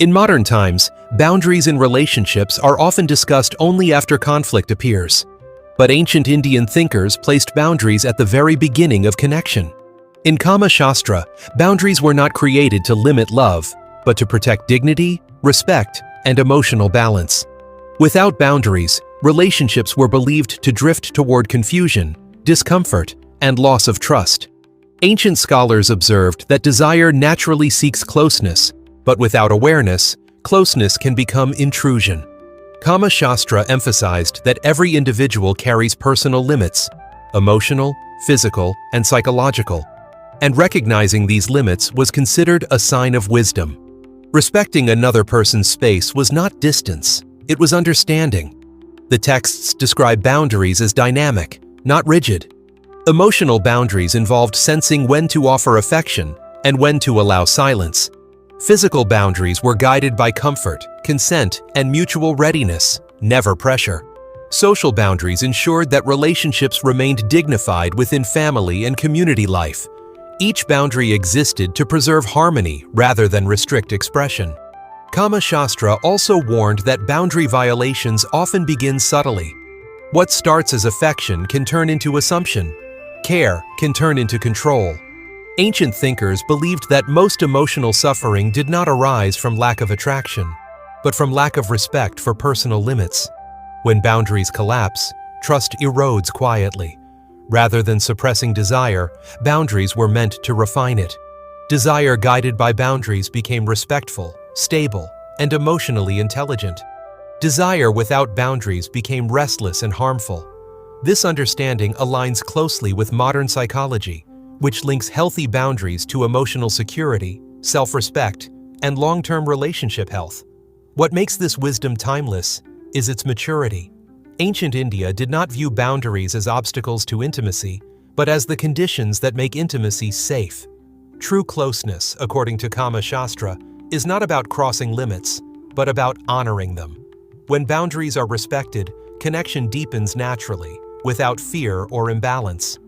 In modern times, boundaries in relationships are often discussed only after conflict appears. But ancient Indian thinkers placed boundaries at the very beginning of connection. In Kama Shastra, boundaries were not created to limit love, but to protect dignity, respect, and emotional balance. Without boundaries, relationships were believed to drift toward confusion, discomfort, and loss of trust. Ancient scholars observed that desire naturally seeks closeness, but without awareness, closeness can become intrusion. Kama Shastra emphasized that every individual carries personal limits, emotional, physical, and psychological, and recognizing these limits was considered a sign of wisdom. Respecting another person's space was not distance, it was understanding. The texts describe boundaries as dynamic, not rigid. Emotional boundaries involved sensing when to offer affection and when to allow silence. Physical boundaries were guided by comfort, consent, and mutual readiness, never pressure. Social boundaries ensured that relationships remained dignified within family and community life. Each boundary existed to preserve harmony rather than restrict expression. Kama Shastra also warned that boundary violations often begin subtly. What starts as affection can turn into assumption. Care can turn into control. Ancient thinkers believed that most emotional suffering did not arise from lack of attraction, but from lack of respect for personal limits. When boundaries collapse, trust erodes quietly. Rather than suppressing desire, boundaries were meant to refine it. Desire guided by boundaries became respectful, stable, and emotionally intelligent. Desire without boundaries became restless and harmful. This understanding aligns closely with modern psychology, which links healthy boundaries to emotional security, self-respect, and long-term relationship health. What makes this wisdom timeless is its maturity. Ancient India did not view boundaries as obstacles to intimacy, but as the conditions that make intimacy safe. True closeness, according to Kama Shastra, is not about crossing limits, but about honoring them. When boundaries are respected, connection deepens naturally, without fear or imbalance.